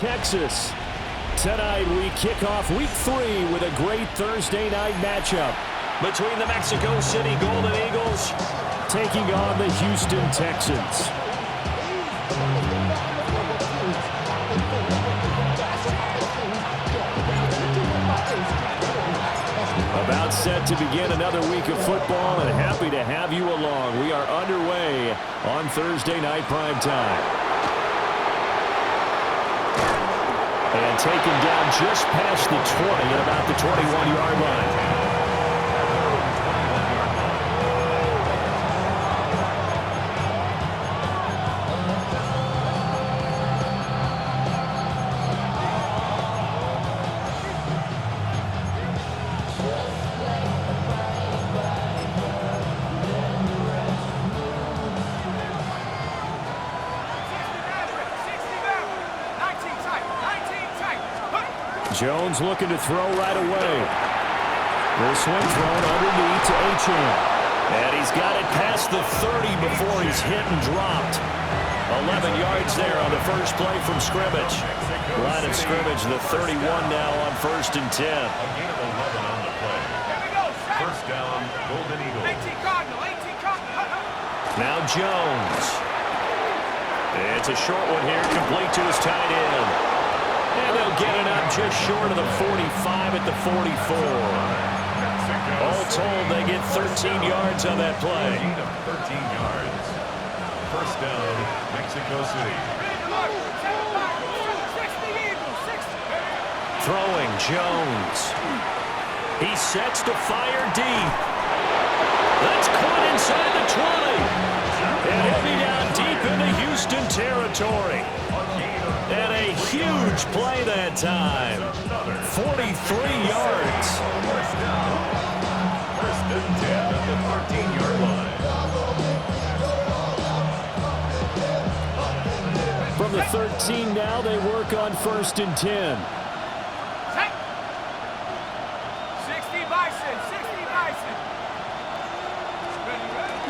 Texas. Tonight we kick off week 3 with a great Thursday night matchup between the Mexico City Golden Eagles taking on the Houston Texans. About set to begin another week of football, and happy to have you along. We are underway on Thursday night primetime. And taken down just past the 20 at about the 21-yard line. Jones looking to throw right away. This one thrown underneath to Achane. And he's got it past the 30 before he's hit and dropped. 11 yards there on the first play from scrimmage. Line of scrimmage, the 31 now on 1st and 10. A gain of 11 on the play. First down, Golden Eagles. 18 Cardinal. Now Jones. It's a short one here, complete to his tight end. And they'll get it up just short of the 45 at the 44. All told, they get 13 yards on that play. 13 yards. First down, Mexico City. Throwing Jones. He sets to fire deep. That's caught inside the 20. And he'll be down deep into Houston territory. And a huge play that time. 43 yards. First down. First and 10 at the 13-yard line. From the 13 now, they work on 1st and 10. 60 Bison.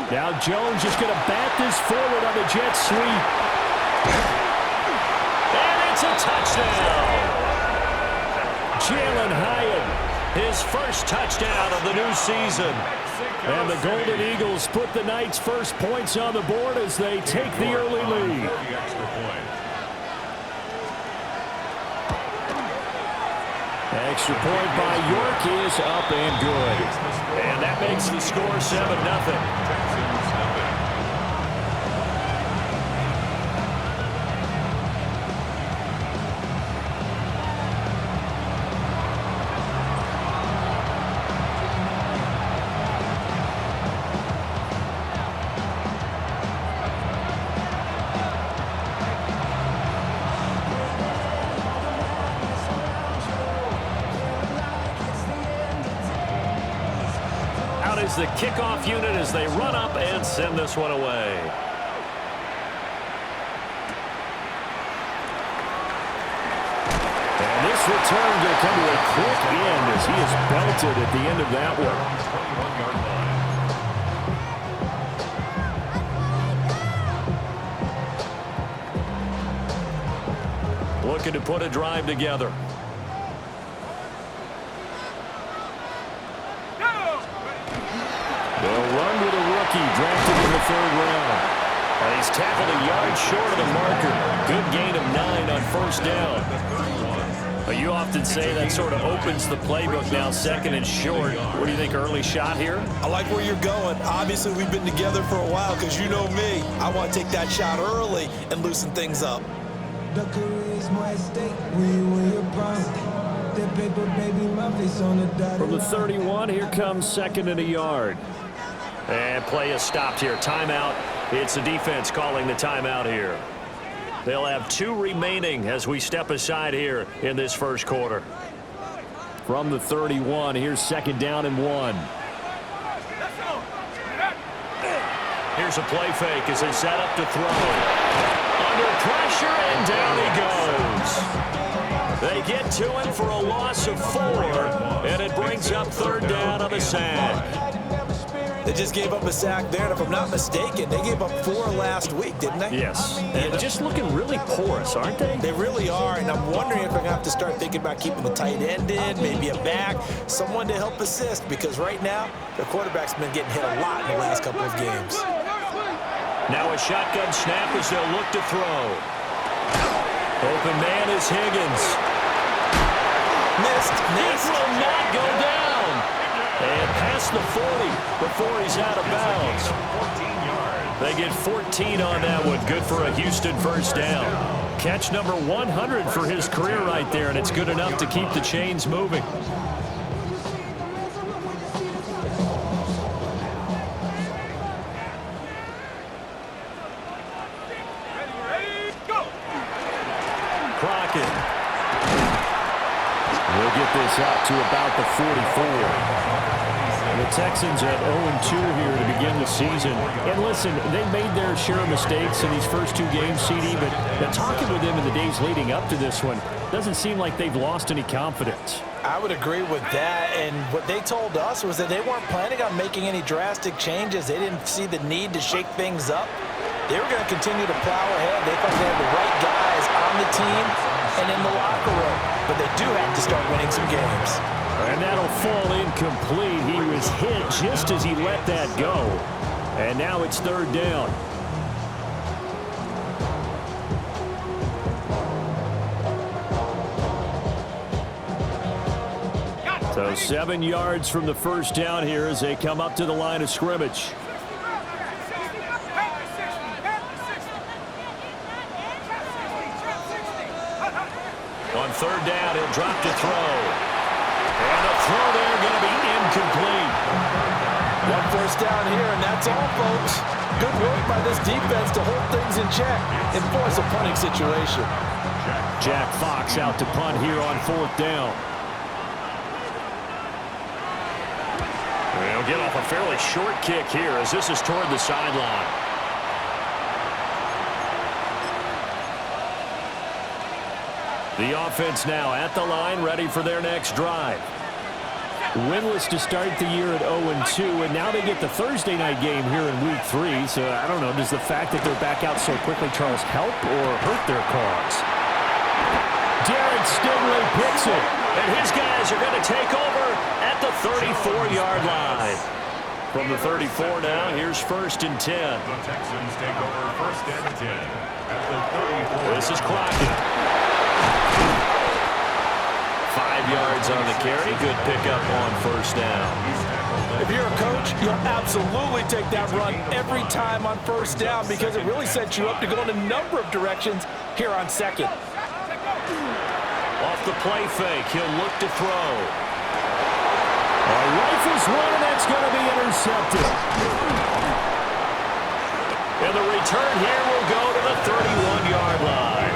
Now Jones is going to bat this forward on the jet sweep. It's a touchdown. Jalen Hyatt, his first touchdown of the new season. And the Golden Eagles put the night's first points on the board as they take the early lead. Extra point by York is up and good. And that makes the score 7-0. Is the kickoff unit as they run up and send this one away. And this return will come to a quick end as he is belted at the end of that one. Looking to put a drive together. Drafted in the 3rd round. And he's tackled a yard short of the marker. Good gain of 9 on 1st down. But you often say that sort of opens the playbook now, 2nd and short. What do you think, early shot here? I like where you're going. Obviously, we've been together for a while because you know me. I want to take that shot early and loosen things up. The career is more at stake when you're promised. That paper, baby, my face on the dot. From the 31, here comes 2nd and a yard. And play is stopped here. Timeout. It's the defense calling the timeout here. They'll have 2 remaining as we step aside here in this first quarter. From the 31, here's 2nd down and 1. Here's a play fake as they set up to throw. Under pressure, and down he goes. They get to him for a loss of 4, and it brings up 3rd down on the sack. They just gave up a sack there, and if I'm not mistaken, they gave up 4 last week, didn't they? Yes. And just looking really porous, aren't they? They really are, and I'm wondering if they're going to have to start thinking about keeping the tight end in, maybe a back, someone to help assist, because right now, their quarterback's been getting hit a lot in the last couple of games. Now a shotgun snap as they'll look to throw. Open man is Higgins. Missed. It will not go down. And past the 40 before he's out of bounds. They get 14 on that one. Good for a Houston first down. Catch number 100 for his career right there, and it's good enough to keep the chains moving. Crockett. We'll get this out to about the 44. The Texans at 0-2 here to begin the season. And listen, they made their share of mistakes in these first 2 games, CD, but talking with them in the days leading up to this one, doesn't seem like they've lost any confidence. I would agree with that, and what they told us was that they weren't planning on making any drastic changes. They didn't see the need to shake things up. They were going to continue to plow ahead. They thought they had the right guys on the team and in the locker room, but they do have to start winning some games. And that'll fall incomplete. He was hit just as he let that go. And now it's 3rd down. So 7 yards from the first down here as they come up to the line of scrimmage. On 3rd down, he'll drop to throw. And the throw there going to be incomplete. 1 first down here, and that's all, folks. Good work by this defense to hold things in check and force a punting situation. Jack Fox out to punt here on 4th down. They'll get off a fairly short kick here as this is toward the sideline. The offense now at the line, ready for their next drive. Winless to start the year at 0-2, and now they get the Thursday night game here in Week 3. So, I don't know, does the fact that they're back out so quickly, Charles, help or hurt their cause? Derek Stingley picks it, and his guys are going to take over at the 34-yard line. From the 34 now, here's 1st and 10. The Texans take over 1st and 10 at the 34. This is Crockett. 5 yards on the carry. Good pickup on 1st down. If you're a coach, you'll absolutely take that run every time on 1st down because it really sets you up to go in a number of directions here on 2nd. Off the play fake, he'll look to throw. Rifles one, and that's going to be intercepted. And the return here will go to the 31-yard line.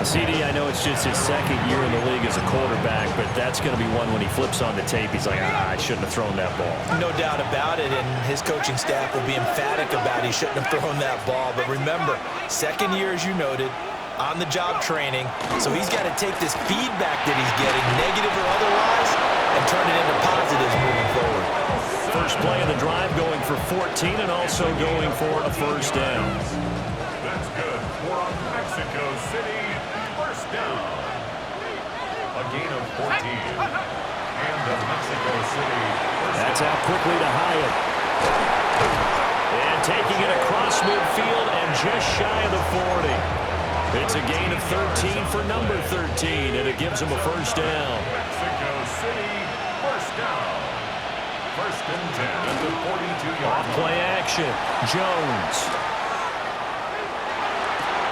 CD, I know it's just his 2nd year in the league as a quarterback, but that's going to be one when he flips on the tape. He's like, I shouldn't have thrown that ball. No doubt about it, and his coaching staff will be emphatic about he shouldn't have thrown that ball. But remember, 2nd year, as you noted, on-the-job training, so he's got to take this feedback that he's getting, negative or otherwise, and turn it into positives moving forward. First play of the drive going for 14 and also going for a 1st down. That's good for Mexico City. 1st down. A gain of 14. And the Mexico City. That's out quickly to Hyatt. And taking it across midfield and just shy of the 40. It's a gain of 13 for number 13, and it gives him a 1st down. Mexico City. 1st down. 1st and 10 at the 42-yard line. Play action. Jones.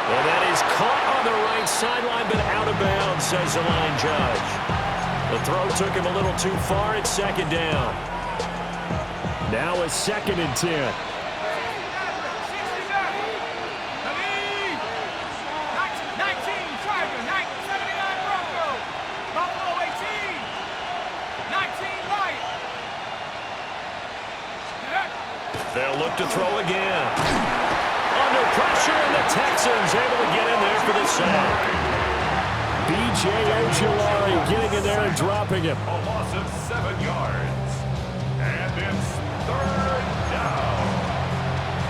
And that is caught on the right sideline, but out of bounds, says the line judge. The throw took him a little too far. It's 2nd down. Now a 2nd and 10. They'll look to throw again. Under pressure, and the Texans able to get in there for the sack. B.J. Ojulari getting in there and dropping him. A loss of 7 yards. And it's third down.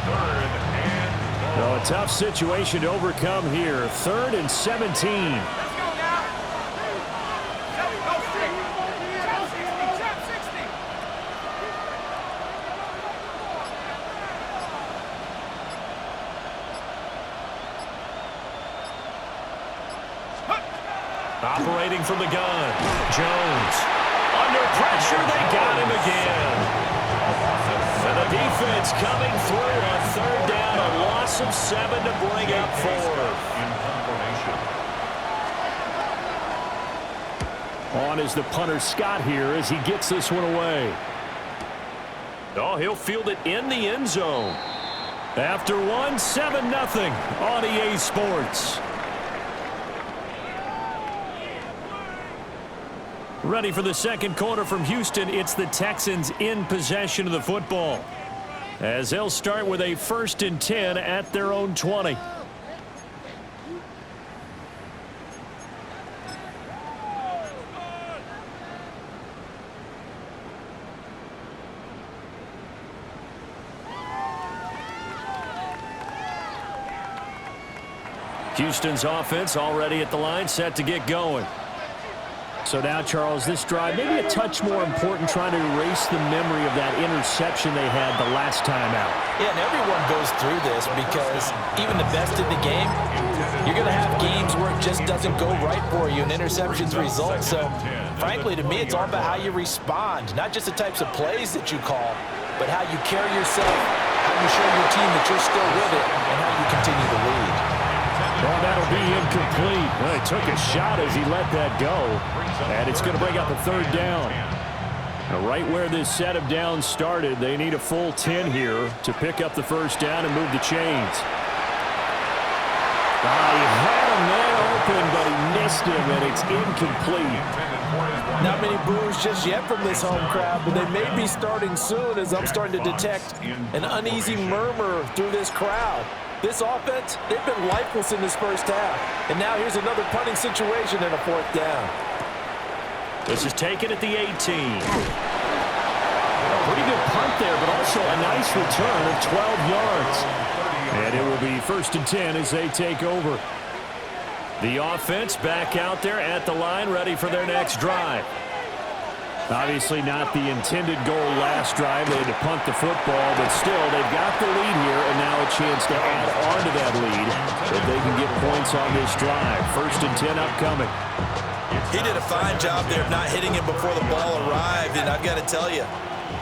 Third and long. Well, a tough situation to overcome here. 3rd and 17. Let's go now. Go 60. Jump 60. Operating from the gun. Jones. Under pressure, they got him again. And the defense coming through on 3rd down. A loss of 7 to bring up 4th. In confirmation. On is the punter Scott here as he gets this one away. Oh, he'll field it in the end zone. After one, 7-0 on EA Sports. Ready for the second quarter from Houston. It's the Texans in possession of the football, as they'll start with a 1st and 10 at their own 20. Houston's offense already at the line, set to get going. So now, Charles, this drive maybe a touch more important, trying to erase the memory of that interception they had the last time out. Yeah, and everyone goes through this because even the best in the game, you're going to have games where it just doesn't go right for you and interceptions result. So, frankly, to me, it's all about how you respond, not just the types of plays that you call, but how you carry yourself, how you show your team that you're still with it, and how you continue to lead. Well, that'll be incomplete. Well, he took a shot as he let that go. And it's going to bring up a 3rd down. Now, right where this set of downs started, they need a full 10 here to pick up the 1st down and move the chains. He had him there open, but he missed him, and it's incomplete. Not many boos just yet from this home crowd, but they may be starting soon as I'm starting to detect an uneasy murmur through this crowd. This offense, they've been lifeless in this first half. And now here's another punting situation and a 4th down. This is taken at the 18. A pretty good punt there, but also a nice return of 12 yards. And it will be 1st and 10 as they take over. The offense back out there at the line, ready for their next drive. Obviously not the intended goal last drive. They had to punt the football, but still, they've got the lead here, and now a chance to add on to that lead if they can get points on this drive. 1st and 10 upcoming. He did a fine job there of not hitting him before the ball arrived, and I've got to tell you,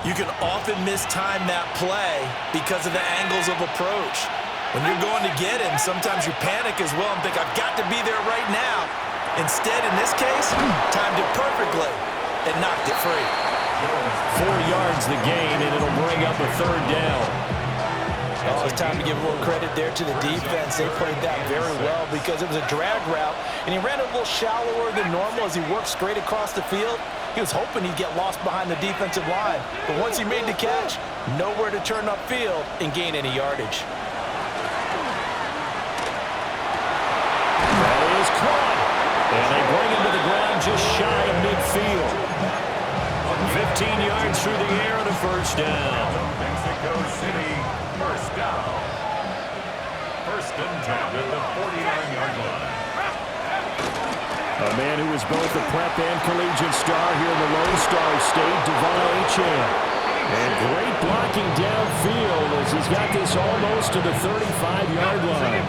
you can often mistime that play because of the angles of approach. When you're going to get him, sometimes you panic as well and think, I've got to be there right now. Instead, in this case, timed it perfectly and knocked it free. 4 yards the gain, and it'll bring up a 3rd down. Oh, it's time to give a little credit there to the defense. They played that very well because it was a drag route, and he ran a little shallower than normal as he worked straight across the field. He was hoping he'd get lost behind the defensive line, but once he made the catch, nowhere to turn upfield and gain any yardage. That is caught, and they bring him to the ground just shy of midfield. 15 yards through the air and a 1st down. Mexico City, 1st down. 1st and 10 at the 49-yard line. A man who was both a prep and collegiate star here in the Lone Star State, Devon Achane. And great blocking downfield as he's got this almost to the 35-yard line.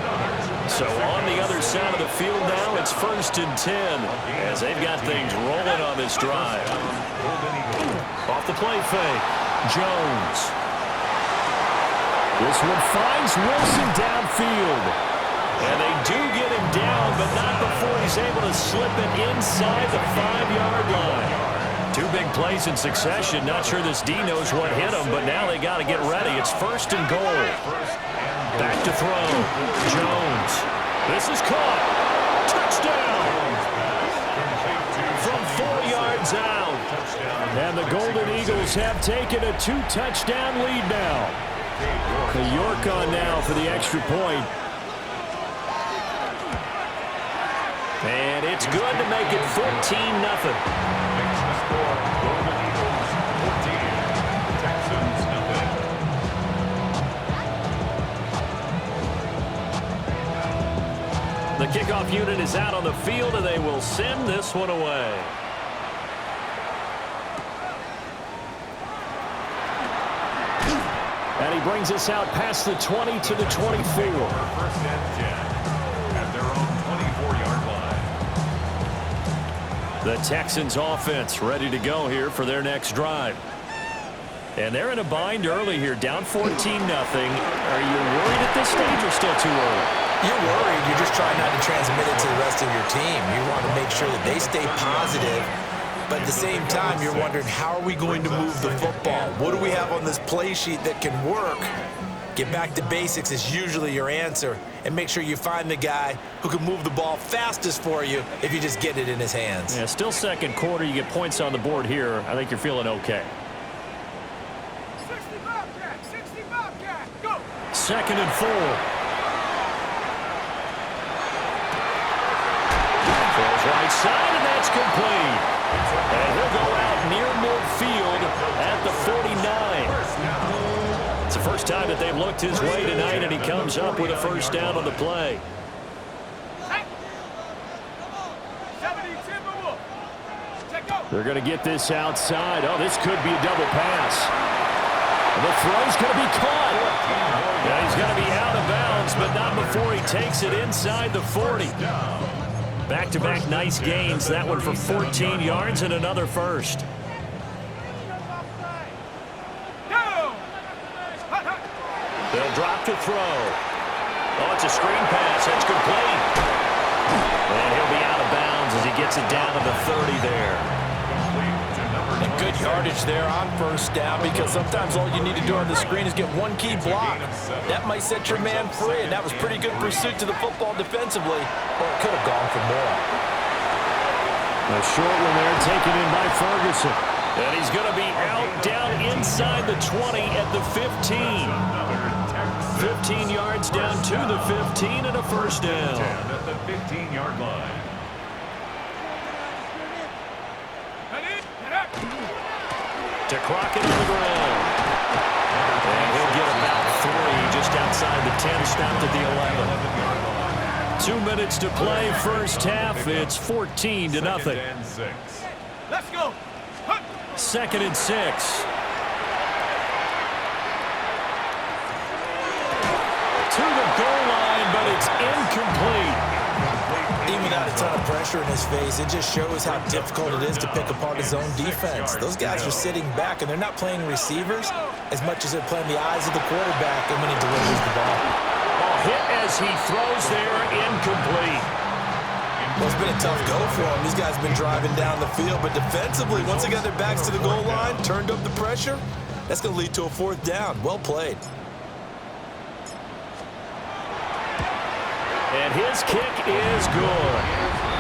So on the other side of the field now, it's 1st and 10 as they've got things rolling on this drive. Off the play fake, Jones. This one finds Wilson downfield. And they do get him down, but not before he's able to slip it inside the 5-yard line. 2 big plays in succession. Not sure this D knows what hit him, but now they got to get ready. It's 1st and goal. Back to throw. Jones. This is caught. Touchdown. From 4 yards out. And the Golden Eagles have taken a 2-touchdown lead now. The York on now for the extra point. And it's good to make it 14-0. Kickoff unit is out on the field, and they will send this one away. And he brings us out past the 20 to the 24. First and 10 at their own 24-yard line. The Texans offense ready to go here for their next drive. And they're in a bind early here, down 14-0. Are you worried at this stage or still too early? You're worried. You're just trying not to transmit it to the rest of your team. You want to make sure that they stay positive. But at the same time, you're wondering, how are we going to move the football? What do we have on this play sheet that can work? Get back to basics is usually your answer. And make sure you find the guy who can move the ball fastest for you if you just get it in his hands. Yeah, still second quarter. You get points on the board here. I think you're feeling okay. 60 Bobcat, 60 Bobcat, go! 2nd and 4. Throws right side, and that's complete. And he'll go out near midfield at the 49. It's the first time that they've looked his way tonight, and he comes up with a first down on the play. 70 Timberwolf. Check go. They're going to get this outside. Oh, this could be a double pass. And the throw's going to be caught. Yeah, he's going to be out of bounds, but not before he takes it inside the 40. Back-to-back nice gains. That one for 14 yards and another first. They'll drop to throw. Oh, it's a screen pass. That's complete. And he'll be out of bounds as he gets it down to the 30 there. And good yardage there on first down, because sometimes all you need to do on the screen is get one key block. That might set your man free, and that was pretty good pursuit to the football defensively, or it could have gone for more. A short one there taken in by Ferguson. And he's going to be out down inside the 20 at the 15. 15 yards down to the 15 and a first down. At the 15-yard line. To Crockett on the ground. And he'll get about 3 just outside the 10, stopped at the 11. 2 minutes to play first half. It's 14-0. Let's go. 2nd and 6. To the goal line, but it's incomplete. Even without a ton of pressure in his face, it just shows how difficult it is to pick apart his own defense. Those guys are sitting back, and they're not playing receivers as much as they're playing the eyes of the quarterback and when he delivers the ball. Hit as he throws there, incomplete. Well, it's been a tough go for him. These guys have been driving down the field, but defensively, once they got their backs to the goal line, turned up the pressure, that's going to lead to a 4th down. Well played. And his kick is good.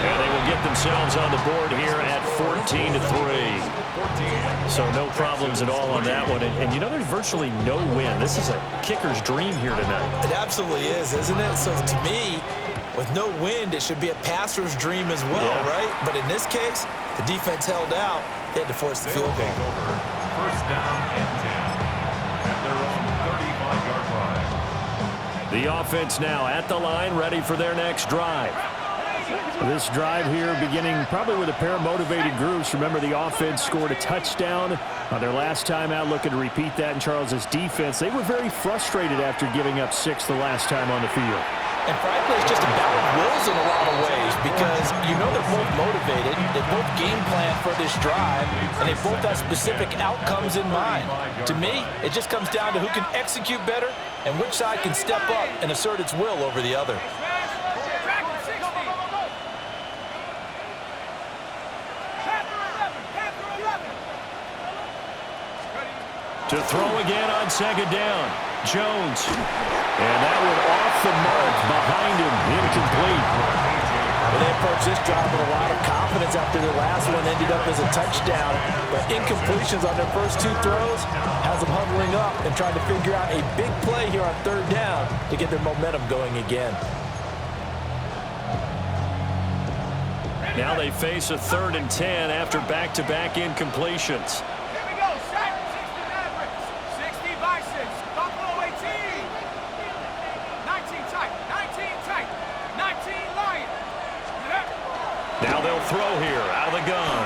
And they will get themselves on the board here at 14-3. So no problems at all on that one. And you know, there's virtually no win. This is a kicker's dream here tonight. It absolutely is, isn't it? So to me, with no wind, it should be a passer's dream as well, right? But in this case, the defense held out. They had to force the field goal. First down and 10 at their own 35-yard line. The offense now at the line, ready for their next drive. This drive here beginning probably with a pair of motivated groups. Remember, the offense scored a touchdown on their last time out, looking to repeat that in Charles's defense. They were very frustrated after giving up 6 the last time on the field. And frankly, it's just a battle of wills in a lot of ways, because you know they're both motivated, they both game plan for this drive, and they both have specific outcomes in mind. To me, it just comes down to who can execute better and which side can step up and assert its will over the other. To throw again on 2nd down. Jones. And that one off the mark behind him. Incomplete. Well, they approached this drive with a lot of confidence after their last one ended up as a touchdown. But incompletions on their first 2 throws has them huddling up and trying to figure out a big play here on 3rd down to get their momentum going again. Now they face a 3rd and 10 after back-to-back incompletions. Here we go. 60 Mavericks. 60 Bisons. Buffalo 18. 19 tight. 19 tight. 19 Lions. Now they'll throw here out of the gun.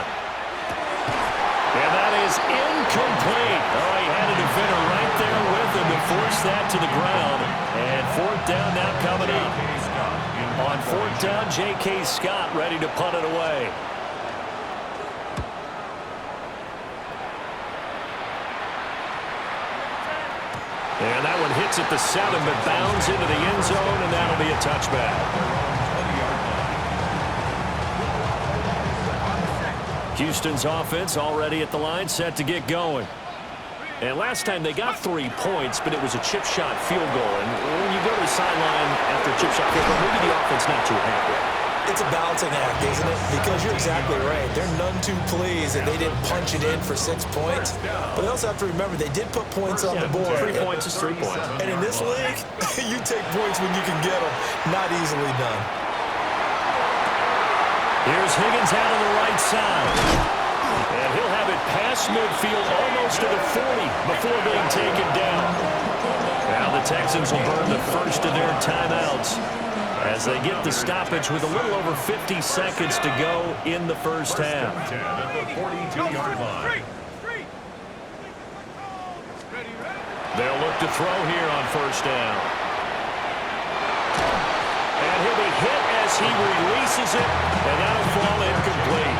And that is incomplete. Oh, he had a defender right there with him to force that to the ground. And fourth down now coming up. On fourth down, J.K. Scott ready to punt it away. And that one hits at the 7, but bounds into the end zone, and that'll be a touchback. Houston's offense already at the line, set to get going. And last time they got 3 points, but it was a chip shot field goal. And when you go to the sideline after a chip shot field goal, maybe the offense not too happy. It's a balancing act, isn't it? Because you're exactly right. They're none too pleased that they didn't punch it in for 6 points. But they also have to remember they did put points on the board. 3 points is 3 points. And in this league, you take points when you can get them. Not easily done. Here's Higgins out on the right side. And he'll have it past midfield almost to the 40 before being taken down. Now the Texans will burn the first of their timeouts as they get the stoppage with a little over 50 seconds to go in the first half. At the 42-yard line. They'll look to throw here on first down. And he'll be hit as he releases it, and that'll fall incomplete.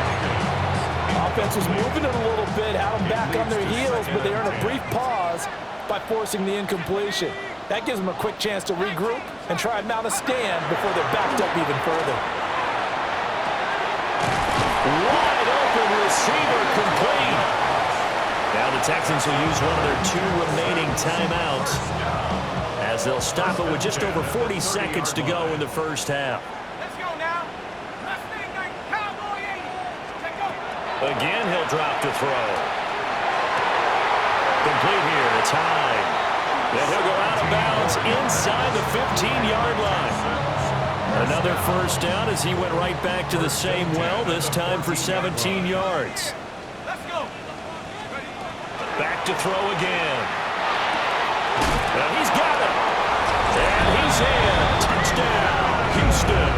Offense was moving it a little bit, had them back on their heels, but they earned a brief pause by forcing the incompletion. That gives them a quick chance to regroup and try and mount a stand before they're backed up even further. Wide open receiver complete. Now the Texans will use one of their 2 remaining timeouts as they'll stop it with just over 40 seconds to go in the first half. Let's go now. Let's make that Cowboy 80. Take go. Again, he'll drop to throw. Complete here. It's high. Then he'll go out of bounds inside the 15-yard line. Another first down as he went right back to the same well, this time for 17 yards. Let's go. Back to throw again. And he's got it. And he's in. Touchdown, Houston.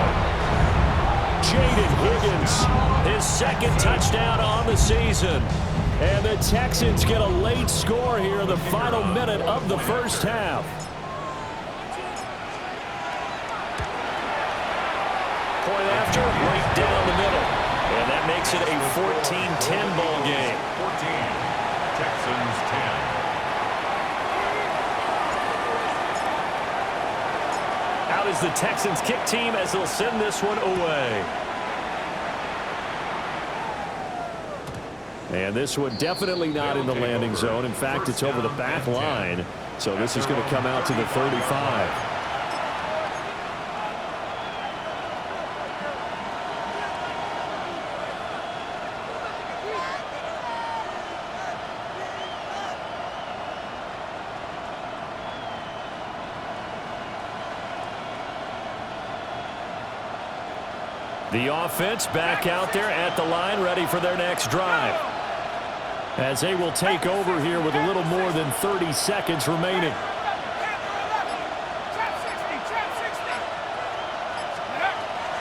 Jaden Higgins, his second touchdown on the season. And the Texans get a late score here in the final minute of the first half. Point after, right down the middle. And that makes it a 14-10 ball game. 14, Texans 10. Out is the Texans kick team as they'll send this one away. And this one definitely not in the landing zone. In fact, it's over the back line. So this is going to come out to the 35. The offense back out there at the line, ready for their next drive. As they will take over here with a little more than 30 seconds remaining.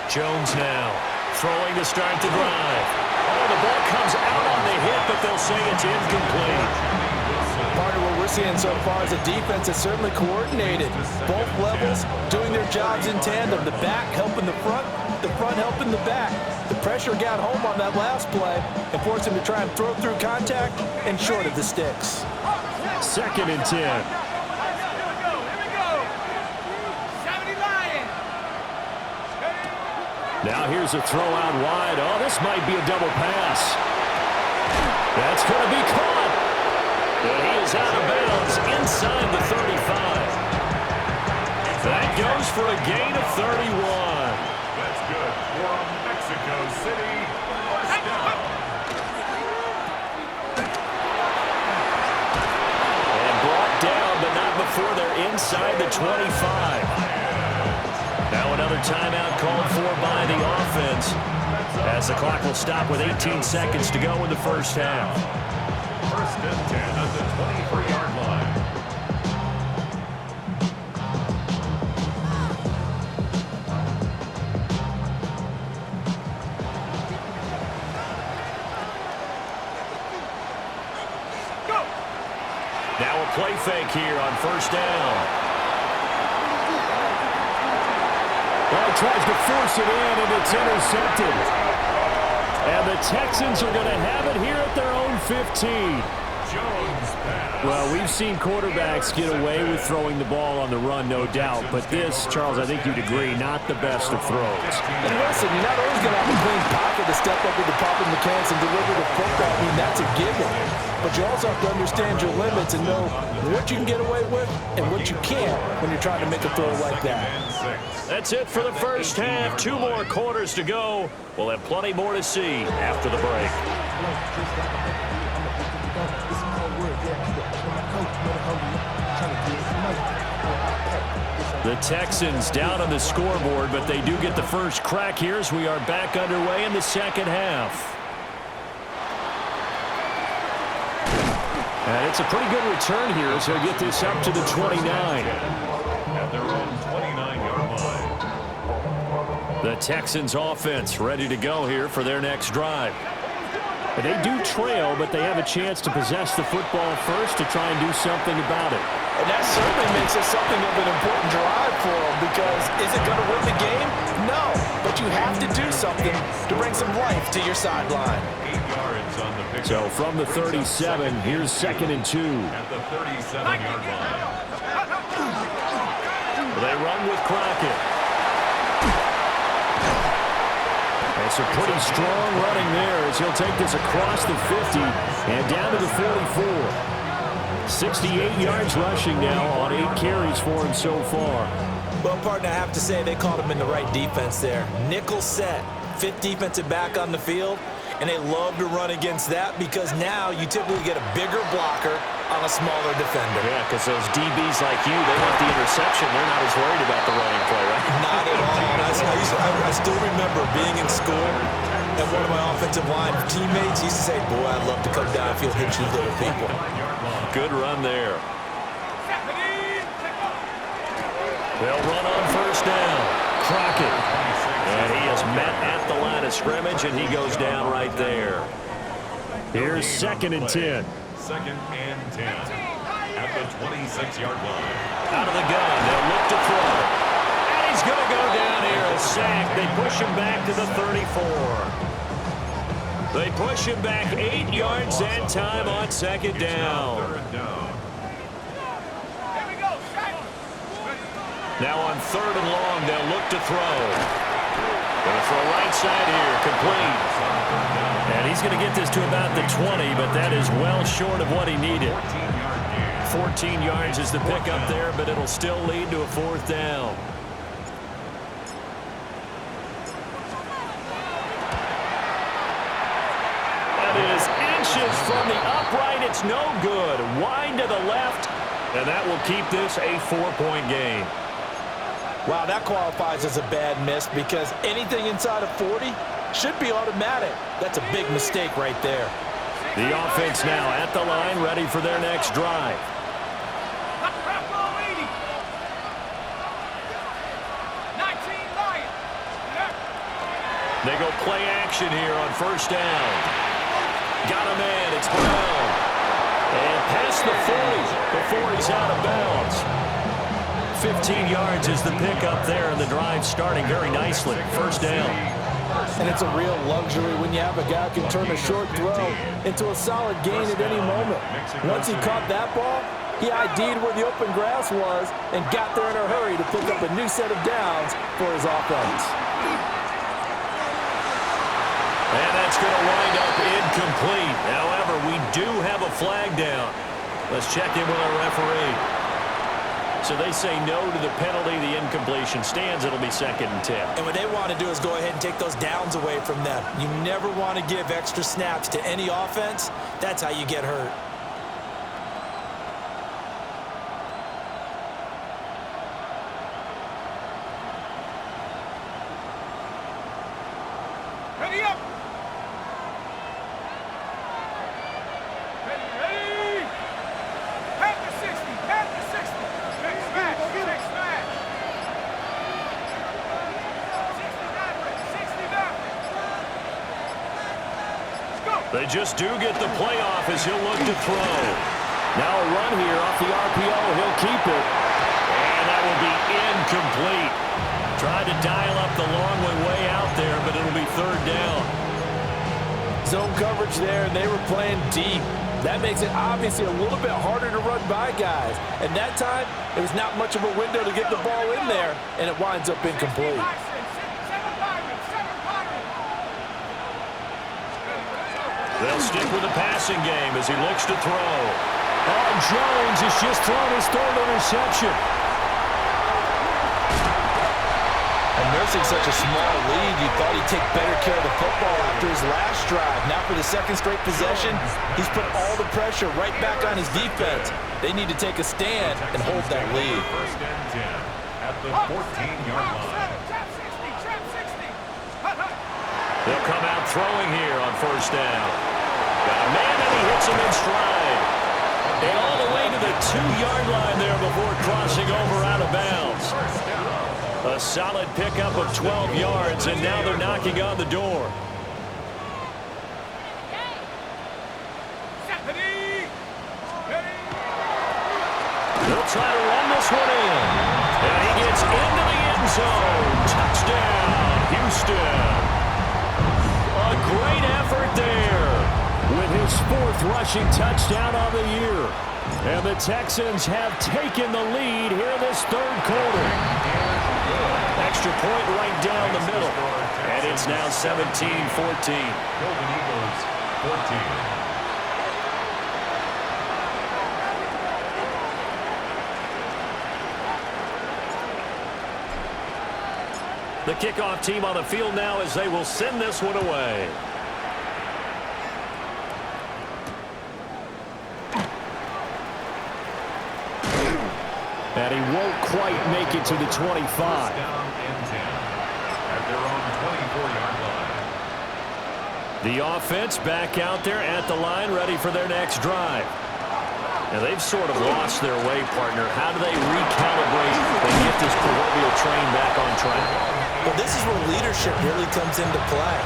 Jones now throwing to start the drive. Oh, the ball comes out on the hit, but they'll say it's incomplete. Part of what we're seeing so far is a defense that's certainly coordinated. Both levels doing their jobs in tandem. The back helping the front helping the back. The pressure got home on that last play and forced him to try and throw through contact and short of the sticks. 2nd and 10. Here we go. 70 Lions. Now here's a throw out wide. Oh, this might be a double pass. That's going to be caught. And he is out of bounds inside the 35. That goes for a gain of 31. That's good for Mexico City. First down. And brought down, but not before they're inside the 25. Now another timeout called for by the offense as the clock will stop with 18 seconds to go in the first half. 1st and 10 at the 23-yard line. play fake here on first down. Well, he tries to force it in, and it's intercepted. And the Texans are going to have it here at their own 15. Jones pass. Well, we've seen quarterbacks get away with throwing the ball on the run, no doubt. But this, Charles, I think you'd agree, not the best of throws. And listen, you're not always going to have a clean pocket to step up with the proper mechanics and deliver the football. I mean, that's a given. But you also have to understand your limits and know what you can get away with and what you can't when you're trying to make a throw like that. That's it for the first half. 2 more quarters to go. We'll have plenty more to see after the break. The Texans down on the scoreboard, but they do get the first crack here as we are back underway in the second half. And it's a pretty good return here as he'll get this up to the 29. At their own 29-yard line. The Texans offense ready to go here for their next drive. And they do trail, but they have a chance to possess the football first to try and do something about it. And that certainly makes it something of an important drive for them, because is it going to win the game? No, but you have to do something to bring some life to your sideline. 8 yards on the pickup. So from the 37, here's 2nd and 2. At the 37-yard line. They run with Crockett. It's a pretty strong running there as he'll take this across the 50 and down to the 44. 68 yards rushing now on 8 carries for him so far. Well, partner, I have to say they caught him in the right defense there. Nickel set, 5th defensive back on the field, and they love to run against that because now you typically get a bigger blocker on a smaller defender. Yeah, because those DBs like you, they want the interception. They're not as worried about the running play, right? Not at all. I still remember being in school, and one of my offensive line teammates used to say, boy, I'd love to come downfield, hit you little people. Good run there. They'll run on first down. Crockett. And he is met at the line of scrimmage, and he goes down right there. Here's 2nd and 10. 2nd and 10. At the 26-yard line. Out of the gun. They'll look to throw. And he's going to go down here. A sack. They push him back to the 34. They push him back 8 yards that time on 2nd down. Now on 3rd and long, they'll look to throw. Going to throw right side here, complete. And he's going to get this to about the 20, but that is well short of what he needed. 14 yards is the pickup there, but it'll still lead to a 4th down. Is inches from the upright. It's no good. Wide to the left, and that will keep this a 4-point game. Wow, that qualifies as a bad miss because anything inside of 40 should be automatic. That's a big mistake right there. The offense now at the line, ready for their next drive. They go play action here on first down. Got a man. It's Brown. And past the 40 before he's out of bounds. 15 yards is the pickup there, and the drive starting very nicely. First down. And it's a real luxury when you have a guy who can turn a short throw into a solid gain at any moment. Once he caught that ball, he ID'd where the open grass was and got there in a hurry to pick up a new set of downs for his offense. And that's going to wind up incomplete. However, we do have a flag down. Let's check in with our referee. So they say no to the penalty. The incompletion stands. It'll be 2nd and 10. And what they want to do is go ahead and take those downs away from them. You never want to give extra snaps to any offense. That's how you get hurt. Ready up! Ready! Past the 60! Past the 60! Check smash! Check smash! 69! Let's go! They just do get the playoff as he'll look to throw. Now a run here off the RPO. He'll keep it. And that will be incomplete. Tried to dial up the long way out there, but it'll be third down. Zone coverage there, and they were playing deep. That makes it obviously a little bit harder to run by guys. And that time, there was not much of a window to get the ball in there, and it winds up incomplete. They'll stick with the passing game as he looks to throw. Oh, Jones has just thrown his third interception. And nursing such a small lead, you thought he'd take better care of the football after his last drive. Now for the second straight possession, he's put all the pressure right back on his defense. They need to take a stand and hold that lead. First and 10 at the 14-yard line. They'll come out throwing here on first down. Got a man, and he hits him in stride. And all the way to the 2-yard line there before crossing over out of bounds. A solid pickup of 12 yards, and now they're knocking on the door. They'll try to run this one in. And he gets into the end zone. Touchdown, Houston. A great effort there. With his 4th rushing touchdown on the year. And the Texans have taken the lead here in this third quarter. Extra point right down the middle. And it's now 17-14. Golden Eagles, 14. The kickoff team on the field now as they will send this one away. And he won't quite make it to the 25. Down and 10 at their own 24-yard line. The offense back out there at the line, ready for their next drive. Now, they've sort of lost their way, partner. How do they recalibrate and get this proverbial train back on track? Well, this is where leadership really comes into play.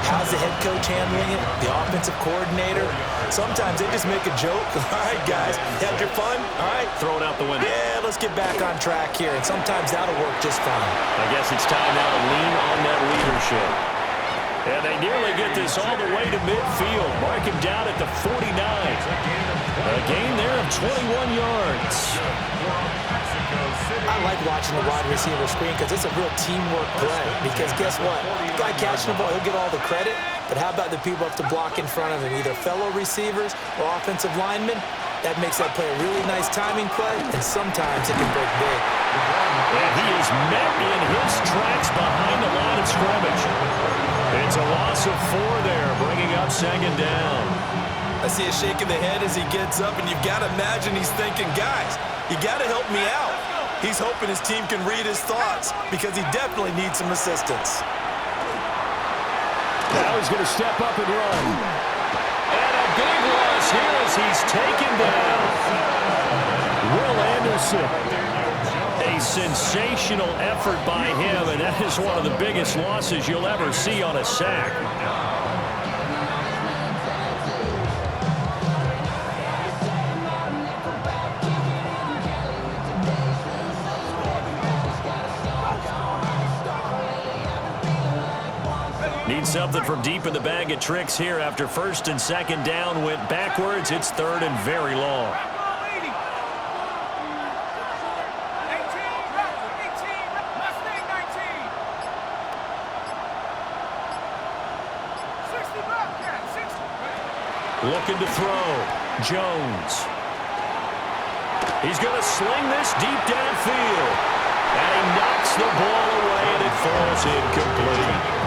How's the head coach handling it? The offensive coordinator? Sometimes they just make a joke. All right, guys, had your fun? All right. Throw it out the window. Yeah, let's get back on track here. And sometimes that'll work just fine. I guess it's time now to lean on that leadership. And they nearly get this all the way to midfield. Mark him down at the 49. A gain there of 21 yards. I like watching the wide receiver screen because it's a real teamwork play. Because guess what? The guy catching the ball, he'll get all the credit. But how about the people have to block in front of him, either fellow receivers or offensive linemen? That makes that play a really nice timing play, and sometimes it can break big. And he is met in his tracks behind the line of scrimmage. It's a loss of 4 there, bringing up second down. I see a shake of the head as he gets up, and you've got to imagine he's thinking, guys, you got to help me out. He's hoping his team can read his thoughts because he definitely needs some assistance. Now he's going to step up and run. And a big loss here as he's taken down. Will Anderson. A sensational effort by him, and that is one of the biggest losses you'll ever see on a sack. Need something from deep in the bag of tricks here after first and second down went backwards. It's third and very long. Looking to throw. Jones. He's going to sling this deep downfield. And he knocks the ball away, and it falls incomplete.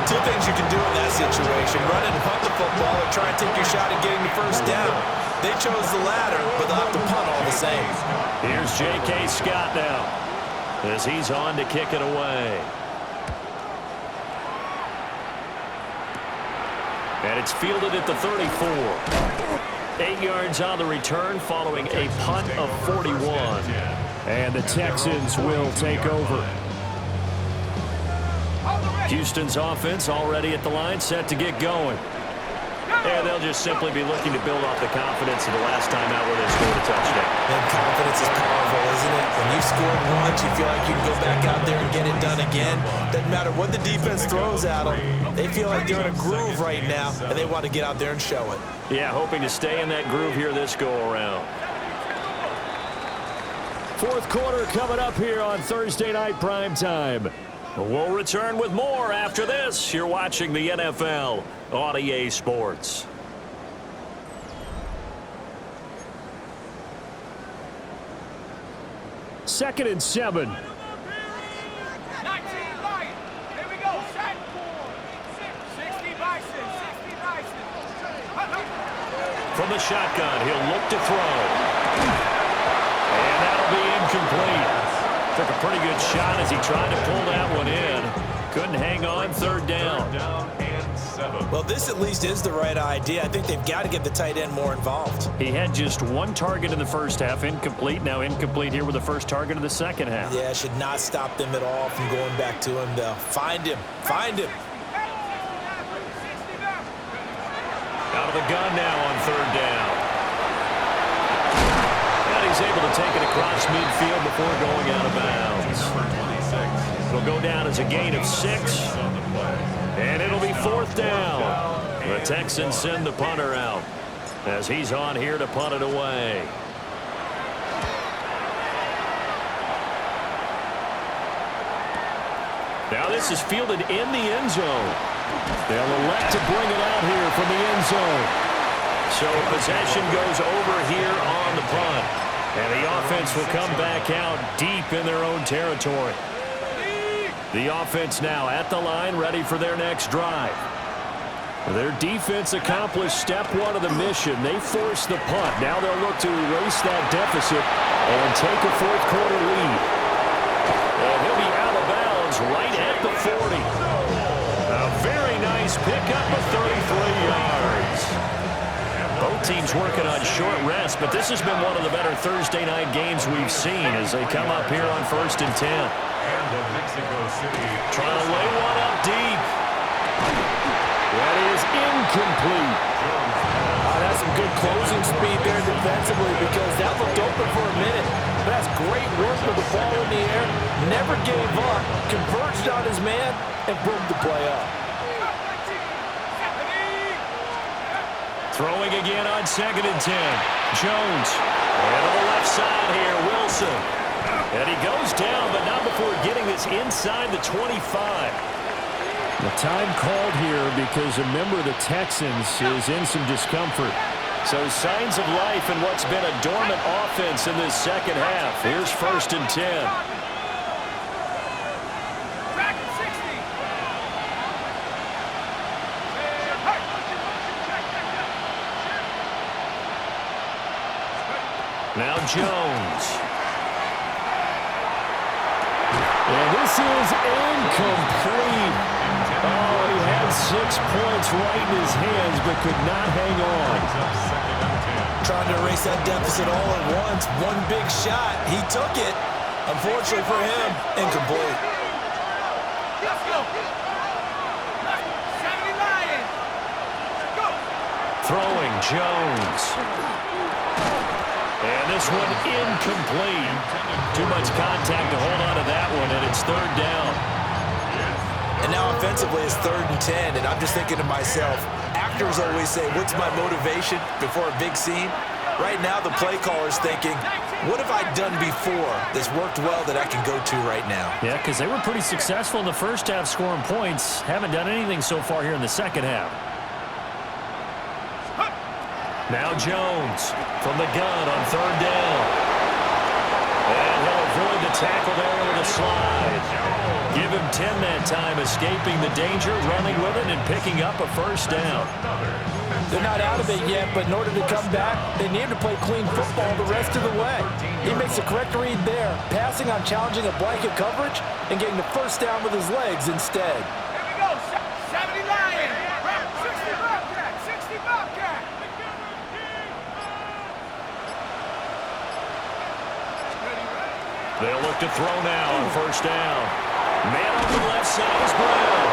2 things you can do in that situation: run and punt the football, or try and take your shot at getting the first down. They chose the latter, but they'll have to punt all the same. Here's J.K. Scott now as he's on to kick it away. And it's fielded at the 34. 8 yards on the return following a punt of 41. And the Texans will take over. Houston's offense already at the line, set to get going. And they'll just simply be looking to build off the confidence of the last time out where they scored a touchdown. And confidence is powerful, isn't it? When you've scored once, you feel like you can go back out there and get it done again. Doesn't matter what the defense throws at them. They feel like they're in a groove right now, and they want to get out there and show it. Yeah, hoping to stay in that groove here this go-around. Fourth quarter coming up here on Thursday Night Primetime. We'll return with more after this. You're watching the NFL on EA Sports. Second and 7. 19 Lion. Here we go. Set. 60 Bison. 60 Bison. From the shotgun, he'll look to throw. And that'll be incomplete. Took a pretty good shot as he tried to pull that one in. Couldn't hang on. Third down. Third down and 7. Well, this at least is the right idea. I think they've got to get the tight end more involved. He had just one target in the first half, incomplete. Now incomplete here with the first target of the second half. Yeah, should not stop them at all from going back to him. They'll find him. Find him. Out of the gun now on third down. And he's able to take it across midfield before going out of bounds. It'll go down as a gain of 6. And it'll be fourth down. The Texans send the punter out as he's on here to punt it away. Now this is fielded in the end zone. They'll elect to bring it out here from the end zone. So possession goes over here on the punt. And the offense will come back out deep in their own territory. The offense now at the line, ready for their next drive. Their defense accomplished step 1 of the mission. They forced the punt. Now they'll look to erase that deficit and take a fourth quarter lead. And he'll be out of bounds right at the 40. A very nice pickup of 33 yards. Both teams working on short rest, but this has been one of the better Thursday night games we've seen as they come up here on 1st and 10. And the Mexico City Trying to lay one up deep. That is incomplete. That's some good closing speed there defensively because that looked open for a minute. But that's great work with the ball in the air. Never gave up. Converged on his man and broke the play up. Throwing again on 2nd and 10. Jones. And to the left side here, Wilson. And he goes down, but not before getting this inside the 25. The time called here because a member of the Texans is in some discomfort. So signs of life in what's been a dormant offense in this second half. Here's 1st and 10. Now Jones. And this is incomplete. Oh, he had 6 points right in his hands, but could not hang on. Trying to erase that deficit all at once. One big shot. He took it. Unfortunately for him, incomplete. Let's go. 70 Lion. Go. Throwing Jones. And this one incomplete. Too much contact to hold on to that one, and it's third down. And now offensively it's 3rd and 10, and I'm just thinking to myself, actors always say, what's my motivation before a big scene? Right now the play caller's thinking, what have I done before that's worked well that I can go to right now? Yeah, because they were pretty successful in the first half scoring points. Haven't done anything so far here in the second half. Now Jones from the gun on 3rd down. And he'll avoid the tackle there with a slide. Give him 10 that time, escaping the danger, running with it, and picking up a first down. They're not out of it yet, but in order to come back, they need to play clean football the rest of the way. He makes a correct read there, passing on challenging a blanket coverage and getting the first down with his legs instead. Here we go. 70 Lion. 60 Bobcat. 60 Bobcat. They'll look to throw now on 1st down. Man on the left side is Brown.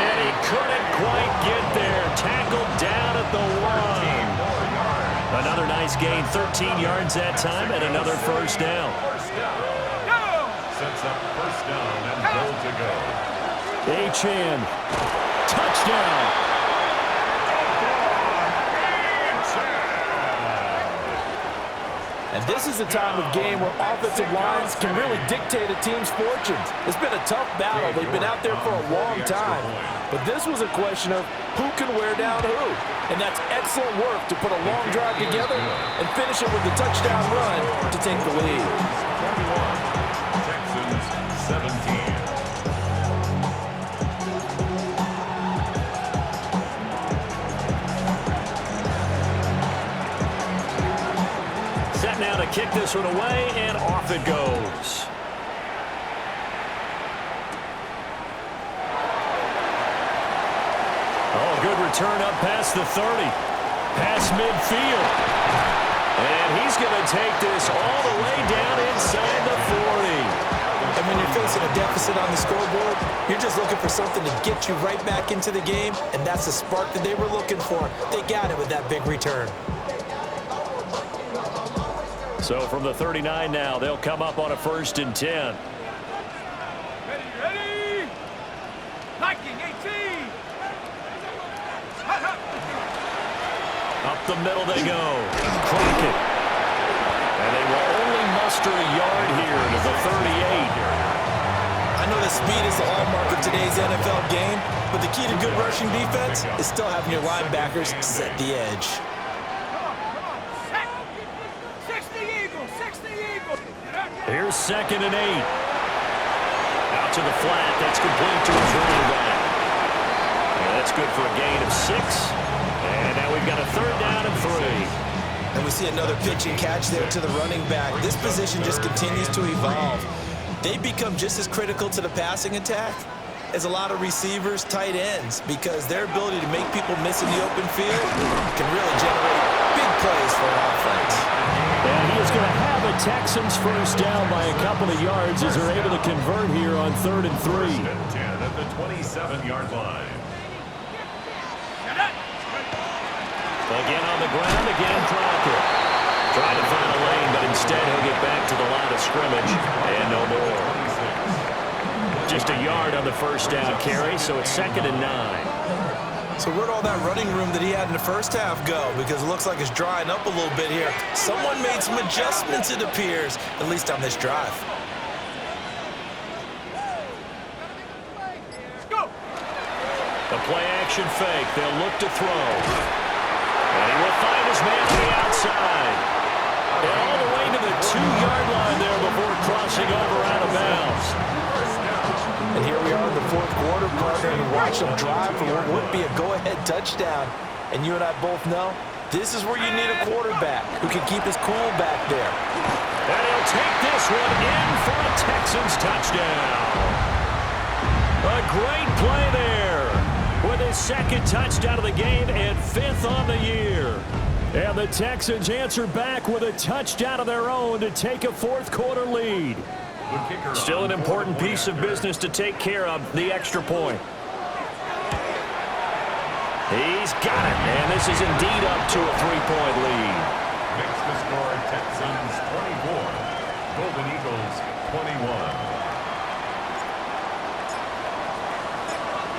And he couldn't quite get there. Tackled down at the 1. Another nice gain, 13 yards that time, and another first down. Sets up first down and goal to go. Achane. Touchdown. And this is the time of game where offensive lines can really dictate a team's fortunes. It's been a tough battle. They've been out there for a long time. But this was a question of who can wear down who. And that's excellent work to put a long drive together and finish it with a touchdown run to take the lead. 21, Texans 17. Now to kick this one away, and off it goes. Oh, good return up past the 30. Past midfield. And he's going to take this all the way down inside the 40. And when you're facing a deficit on the scoreboard, you're just looking for something to get you right back into the game, and that's the spark that they were looking for. They got it with that big return. So from the 39 now, they'll come up on a 1st and 10. Ready? Hiking 18. Up the middle they go. Crockett. And they will only muster a yard here to the 38. I know that speed is the hallmark of today's NFL game, but the key to good rushing defense is still having your linebackers set the edge. Here's 2nd and 8. Out to the flat. That's complete to his running back. And that's good for a gain of 6. And now we've got a 3rd down and 3. And we see another pitch and catch there to the running back. This position just continues to evolve. They become just as critical to the passing attack as a lot of receivers, tight ends, because their ability to make people miss in the open field can really generate big plays for an offense. And he is going to have a Texans first down by a couple of yards as they're able to convert here on 3rd and 3. 1st and 10 at the 27-yard line. Again on the ground, again Crockett. Trying to find a lane, but instead he'll get back to the line of scrimmage, and no more. Just a yard on the first down carry, so it's 2nd and 9. So where'd all that running room that he had in the first half go? Because it looks like it's drying up a little bit here. Someone made some adjustments, it appears, at least on this drive. Go! A play-action fake. They'll look to throw. And he will find his man on the outside. And all the way to the 2-yard line there before crossing over out of bounds. And here we are in the 4th quarter, partner, and watch them drive for what would be a go-ahead touchdown. And you and I both know this is where you need a quarterback who can keep his cool back there. And he'll take this one in for a Texans touchdown. A great play there with his 2nd touchdown of the game and 5th on the year. And the Texans answer back with a touchdown of their own to take a 4th quarter lead. Still an important piece of business to take care of, the extra point. He's got it, and this is indeed up to a 3-point lead. Makes the score Texans 24, Golden Eagles 21.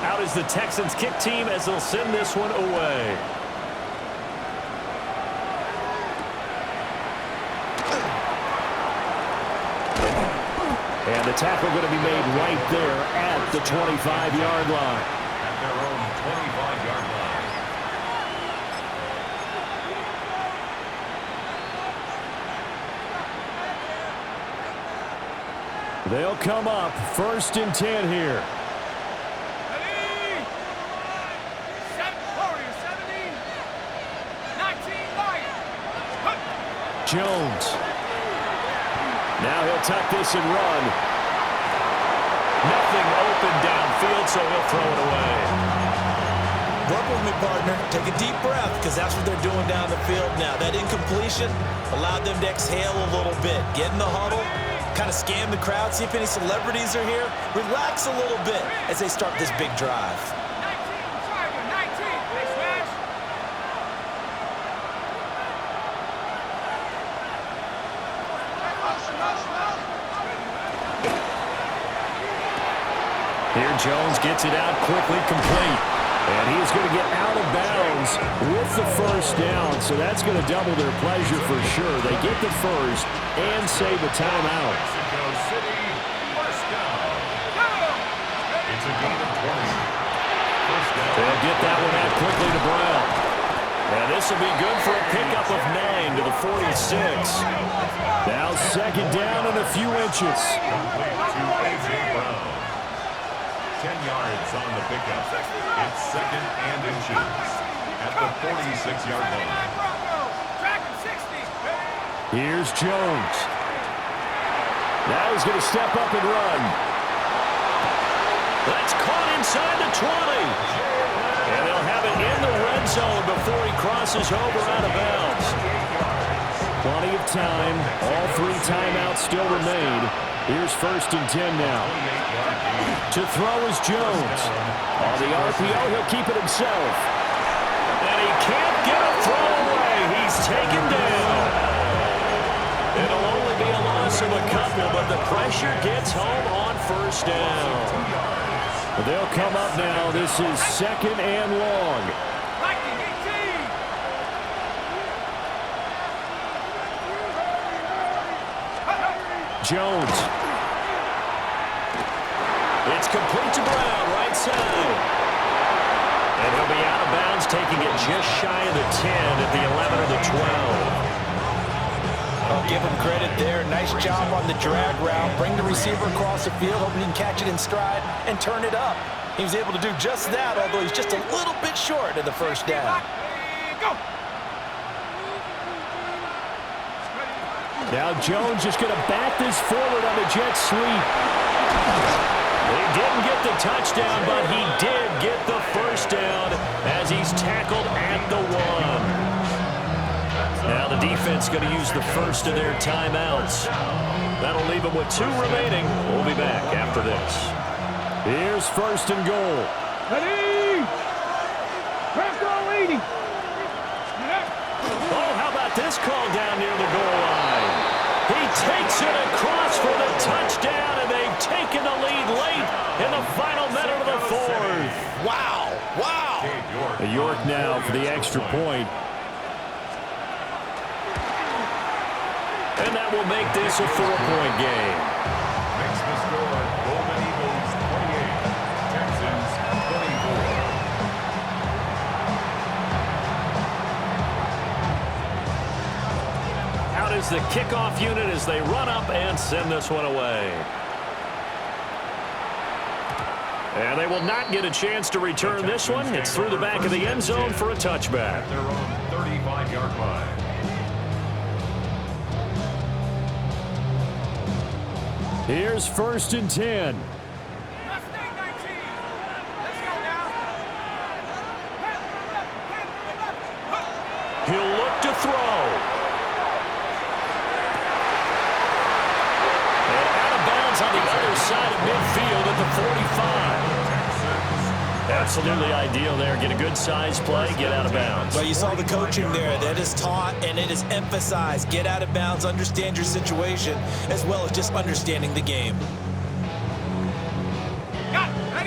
Out is the Texans kick team as they'll send this one away. And the tackle going to be made right there at the 25-yard line. At their own 25-yard line. They'll come up 1st and 10 here. Ready? 17, 19, Lions. Jones. Now he'll tuck this and run. Nothing open downfield, so he'll throw it away. Work with me, partner. Take a deep breath, because that's what they're doing down the field now. That incompletion allowed them to exhale a little bit. Get in the huddle, kind of scan the crowd, see if any celebrities are here. Relax a little bit as they start this big drive. 19, Here Jones gets it out quickly, complete. And he's going to get out of bounds with the first down, so that's going to double their pleasure for sure. They get the first and save a timeout. Mexico City, first down. It's a gain of 20. First down. They'll get that one out quickly to Brown. And this will be good for a pickup of 9 to the 46. Now second down and a few inches. Complete to A.J. Brown. 10 yards on the pickup. It's second and inches at the 46-yard line. Here's Jones. Now he's going to step up and run. That's caught inside the 20. And they'll have it in the red zone before he crosses over out of bounds. Plenty of time. All 3 timeouts still remain. Here's first and 10 now. To throw is Jones. On the RPO, he'll keep it himself. And he can't get a throw away. He's taken down. It'll only be a loss of a couple, but the pressure gets home on first down. They'll come up now. This is second and long. Jones. It's complete to Brown, right side. And he'll be out of bounds, taking it just shy of the 10 at the 11 or the 12. I'll give him credit there. Nice job on the drag route. Bring the receiver across the field, hoping he can catch it in stride and turn it up. He was able to do just that, although he's just a little bit short of the first down. Now Jones is going to back this forward on the jet sweep. He didn't get the touchdown, but he did get the first down as he's tackled at the 1. Now the defense going to use the first of their timeouts. That'll leave them with 2 remaining. We'll be back after this. Here's first and goal. Ready? Press goal leading. Oh, how about this call down near the goal line? He takes it across for the touchdown, and they've taken the lead late in the final minute of the 4th. Wow. Wow. York now for the extra point. And that will make this a 4-point game. Makes the score Golden Eagles 28, Texans 24. Out is the kickoff unit as they run up and send this one away. And they will not get a chance to return this one. It's through the back of the end zone for a touchback. At their own 35-yard line. Here's first and 10. He'll look to throw. And out of bounds on the other side of midfield at the 45. Absolutely ideal there. Get a good size play, get out of bounds. Well, you saw the coaching there. That is taught and it is emphasized. Get out of bounds, understand your situation, as well as just understanding the game.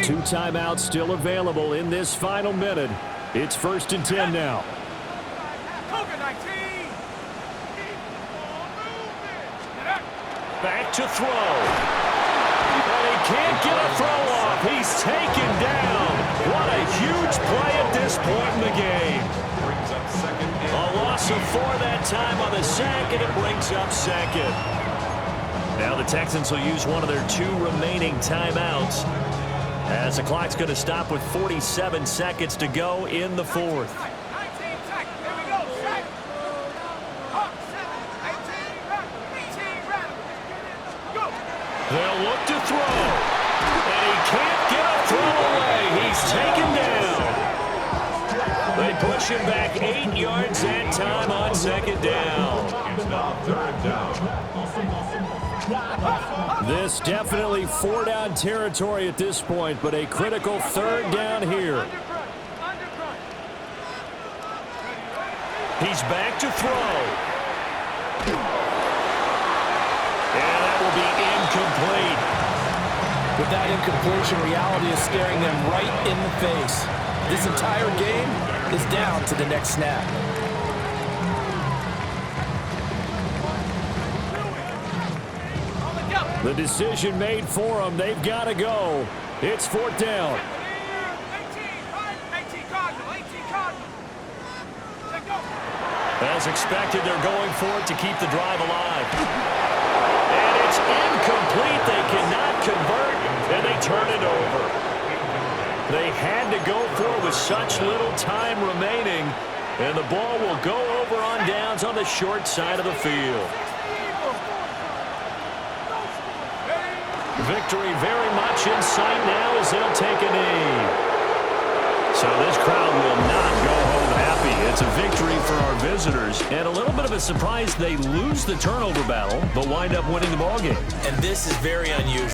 2 timeouts still available in this final minute. It's first and 10 now. Back to throw. And he can't get a throw off. He's taken down. What a huge play at this point in the game. Brings up second and A loss of 4 that time on the sack, and it brings up second. Now the Texans will use one of their 2 remaining timeouts as the clock's going to stop with 47 seconds to go in the 4th. They'll look to throw. And he can't get a throw away. He's taken down. They push him back 8 yards that time on second down. it's now third down. This definitely 4-down territory at this point, but a critical 3rd down here. He's back to throw. And that will be incomplete. With that incompletion, reality is staring them right in the face. This entire game is down to the next snap. The decision made for them. They've got to go. It's 4th down. 18 Cardinal, 18 Cardinal. Take go. As expected, they're going for it to keep the drive alive. And it's incomplete. They cannot convert, and they turn it over. They had to go for it with such little time remaining, and the ball will go over on downs on the short side of the field. Victory very much in sight now as they'll take a knee. So this crowd will not go home happy. It's a victory for our visitors. And a little bit of a surprise, they lose the turnover battle, but wind up winning the ballgame. And this is very unusual.